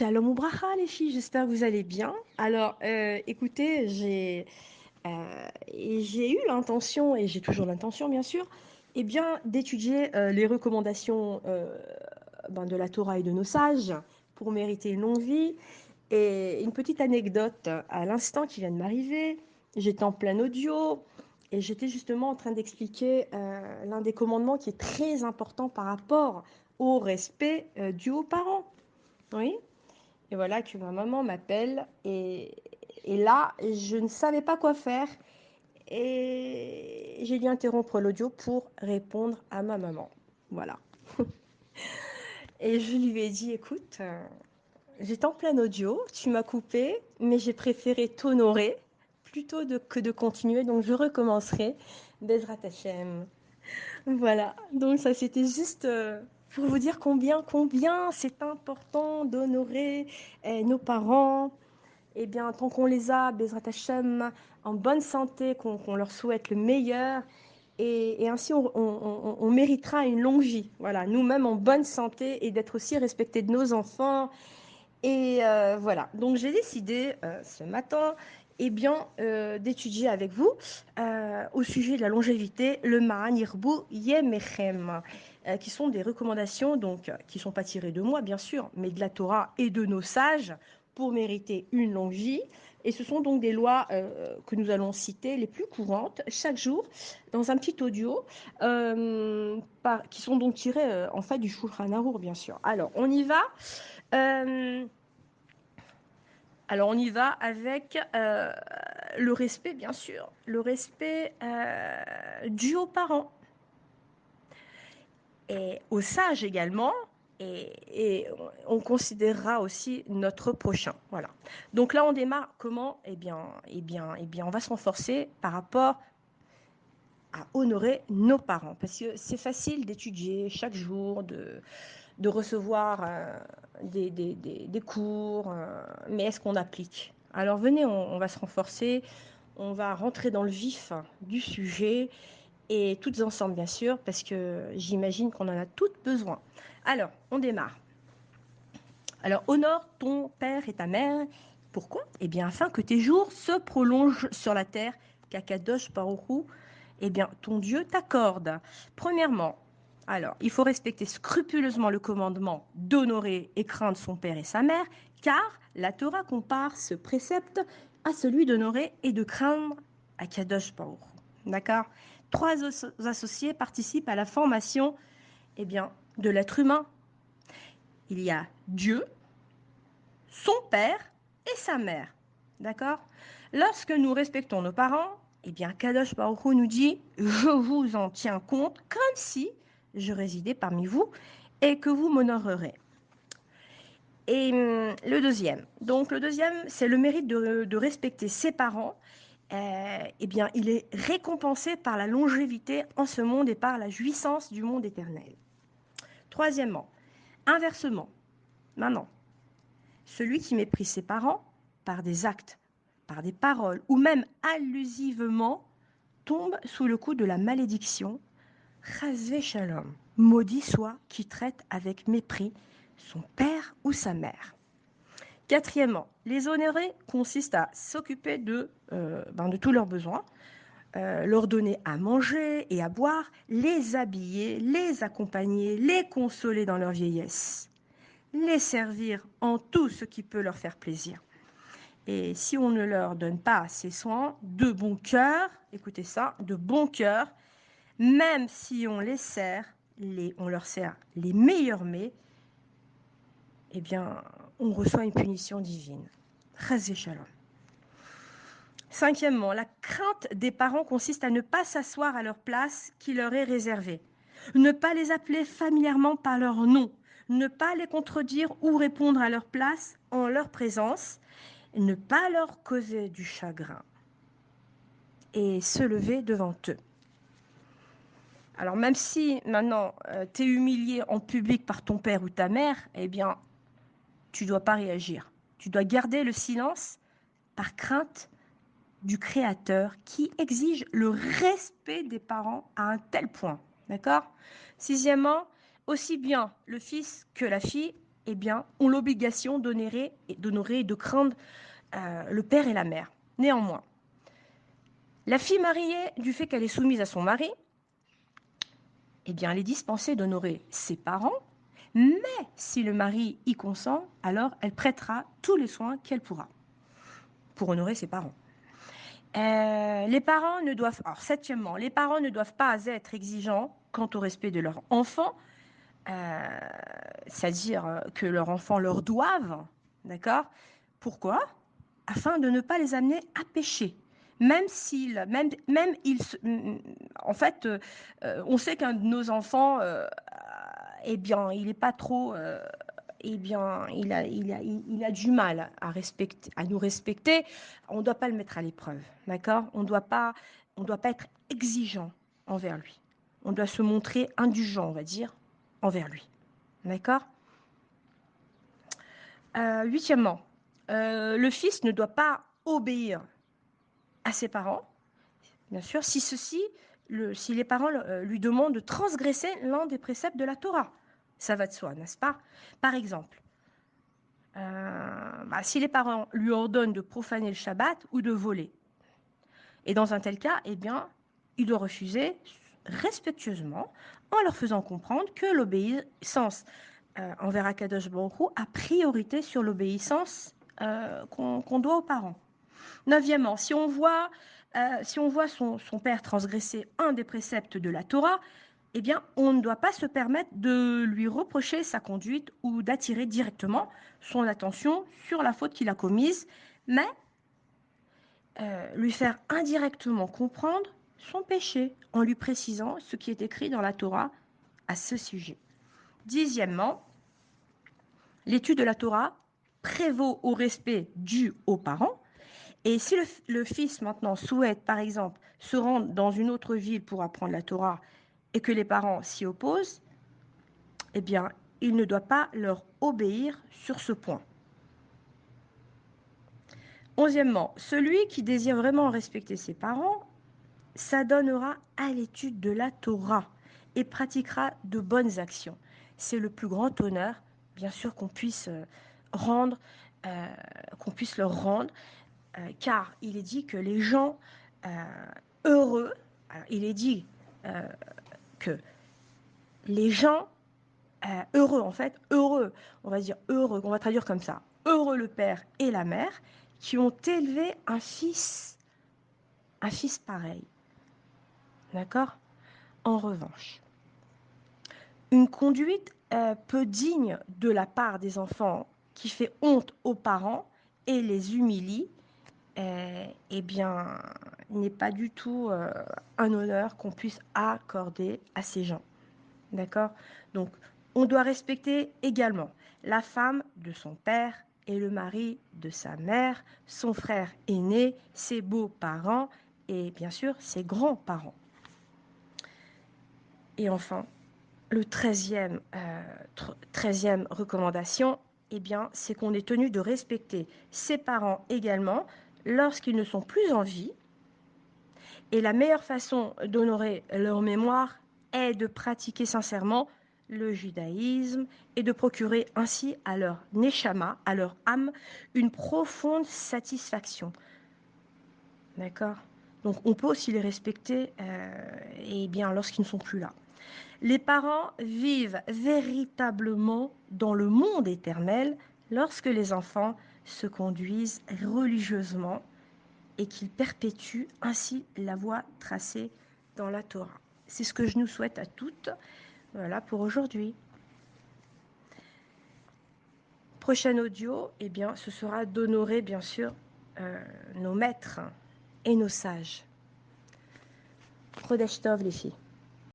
Shalom Oubracha les filles, j'espère que vous allez bien. Alors, écoutez, j'ai eu l'intention, et j'ai toujours l'intention bien sûr, eh bien, d'étudier les recommandations de la Torah et de nos sages pour mériter une longue vie. Et une petite anecdote, à l'instant qui vient de m'arriver, j'étais en plein audio et j'étais justement en train d'expliquer l'un des commandements qui est très important par rapport au respect dû aux parents. Oui. Et voilà que ma maman m'appelle et là, je ne savais pas quoi faire et j'ai dû interrompre l'audio pour répondre à ma maman. Voilà. Et je lui ai dit, écoute, j'étais en plein audio, tu m'as coupé, mais j'ai préféré t'honorer plutôt que de continuer, donc je recommencerai. Bezrat Hashem. Voilà, donc ça c'était juste pour vous dire combien c'est important d'honorer nos parents. Eh bien, tant qu'on les a, Bezrat Hashem, en bonne santé, qu'on leur souhaite le meilleur, et ainsi on méritera une longue vie. Voilà, nous-mêmes en bonne santé et d'être aussi respectés de nos enfants. Et voilà, donc j'ai décidé ce matin eh bien, d'étudier avec vous au sujet de la longévité le Ma'an Yirbu Yemechem, qui sont des recommandations donc, qui ne sont pas tirées de moi bien sûr, mais de la Torah et de nos sages pour mériter une longue vie. Et ce sont donc des lois que nous allons citer les plus courantes chaque jour dans un petit audio qui sont donc tirées en fait du Shulchan Arour bien sûr. Alors on y va. Euh, alors on y va avec le respect, bien sûr, le respect dû aux parents et aux sages également, et on considérera aussi notre prochain. Voilà. Donc là on démarre comment? Eh bien, on va se renforcer par rapport à honorer nos parents, parce que c'est facile d'étudier chaque jour, de recevoir des cours, mais est-ce qu'on applique? Alors venez, on va se renforcer, on va rentrer dans le vif du sujet, et toutes ensemble bien sûr, parce que j'imagine qu'on en a toutes besoin. Alors, on démarre. Alors, honore ton père et ta mère. Pourquoi? Eh bien, afin que tes jours se prolongent sur la terre, qu'Akadosh Baruch Hu, eh bien, ton Dieu t'accorde. Premièrement, alors, il faut respecter scrupuleusement le commandement d'honorer et craindre son père et sa mère, car la Torah compare ce précepte à celui d'honorer et de craindre Akadosh Baruch Hu. D'accord? Trois associés participent à la formation, eh bien, de l'être humain. Il y a Dieu, son père et sa mère. D'accord? Lorsque nous respectons nos parents, eh bien, Kadosh Baruch Hu nous dit, je vous en tiens compte comme si je résidais parmi vous et que vous m'honorerez. Et le deuxième, c'est le mérite de respecter ses parents. Eh bien, il est récompensé par la longévité en ce monde et par la jouissance du monde éternel. Troisièmement, inversement, maintenant, celui qui méprise ses parents par des actes, par des paroles ou même allusivement tombe sous le coup de la malédiction. Chazvé shalom, maudit soit qui traite avec mépris son père ou sa mère. Quatrièmement, les honorer consiste à s'occuper de tous leurs besoins, leur donner à manger et à boire, les habiller, les accompagner, les consoler dans leur vieillesse, les servir en tout ce qui peut leur faire plaisir. Et si on ne leur donne pas ces soins, de bon cœur, écoutez ça, de bon cœur, même si on leur sert les meilleurs mets, eh bien, on reçoit une punition divine. Chazé shalom. Cinquièmement, la crainte des parents consiste à ne pas s'asseoir à leur place qui leur est réservée, ne pas les appeler familièrement par leur nom, ne pas les contredire ou répondre à leur place en leur présence, ne pas leur causer du chagrin et se lever devant eux. Alors même si maintenant tu es humilié en public par ton père ou ta mère, eh bien, tu ne dois pas réagir. Tu dois garder le silence par crainte du Créateur qui exige le respect des parents à un tel point. D'accord? Sixièmement, aussi bien le fils que la fille, eh bien, ont l'obligation d'honorer et de craindre le père et la mère. Néanmoins, la fille mariée, du fait qu'elle est soumise à son mari, eh bien, elle est dispensée d'honorer ses parents, mais si le mari y consent, alors elle prêtera tous les soins qu'elle pourra pour honorer ses parents. Les parents ne doivent, alors septièmement, les parents ne doivent pas être exigeants quant au respect de leur enfant, c'est-à-dire que leurs enfants leur doivent, d'accord? Pourquoi? Afin de ne pas les amener à pécher. Même s'ils, même ils, en fait, on sait qu'un de nos enfants, eh bien, il n'est pas trop, eh bien, il a du mal à respecter, à nous respecter. On ne doit pas le mettre à l'épreuve, d'accord? On doit pas être exigeant envers lui. On doit se montrer indulgent, on va dire, envers lui, d'accord? Huitièmement, le fils ne doit pas obéir à ses parents, bien sûr, si les parents lui demandent de transgresser l'un des préceptes de la Torah. Ça va de soi, n'est-ce pas? Par exemple, si les parents lui ordonnent de profaner le Shabbat ou de voler. Et dans un tel cas, eh bien, il doit refuser respectueusement en leur faisant comprendre que l'obéissance envers Akadosh Baruch Hu a priorité sur l'obéissance qu'on doit aux parents. Neuvièmement, si on voit son père transgresser un des préceptes de la Torah, eh bien, on ne doit pas se permettre de lui reprocher sa conduite ou d'attirer directement son attention sur la faute qu'il a commise, mais lui faire indirectement comprendre son péché en lui précisant ce qui est écrit dans la Torah à ce sujet. Dixièmement, l'étude de la Torah prévaut au respect dû aux parents. Et si le fils maintenant souhaite, par exemple, se rendre dans une autre ville pour apprendre la Torah et que les parents s'y opposent, eh bien, il ne doit pas leur obéir sur ce point. Onzièmement, celui qui désire vraiment respecter ses parents s'adonnera à l'étude de la Torah et pratiquera de bonnes actions. C'est le plus grand honneur, bien sûr, qu'on puisse rendre, qu'on puisse leur rendre, car il est dit que les gens heureux, alors il est dit que les gens heureux, en fait, heureux, on va dire heureux, on va traduire comme ça, heureux le père et la mère qui ont élevé un fils pareil. D'accord? En revanche, une conduite peu digne de la part des enfants qui fait honte aux parents et les humilie, eh bien, n'est pas du tout un honneur qu'on puisse accorder à ces gens. D'accord? Donc, on doit respecter également la femme de son père et le mari de sa mère, son frère aîné, ses beaux-parents et bien sûr ses grands-parents. Et enfin, le 13e recommandation, eh bien, c'est qu'on est tenu de respecter ses parents également lorsqu'ils ne sont plus en vie. Et la meilleure façon d'honorer leur mémoire est de pratiquer sincèrement le judaïsme et de procurer ainsi à leur neshama, à leur âme, une profonde satisfaction. D'accord? Donc on peut aussi les respecter eh bien, lorsqu'ils ne sont plus là. Les parents vivent véritablement dans le monde éternel lorsque les enfants se conduisent religieusement et qu'ils perpétuent ainsi la voie tracée dans la Torah. C'est ce que je nous souhaite à toutes. Voilà pour aujourd'hui. Prochain audio, eh bien, ce sera d'honorer bien sûr nos maîtres et nos sages. Chodesh Tov les filles.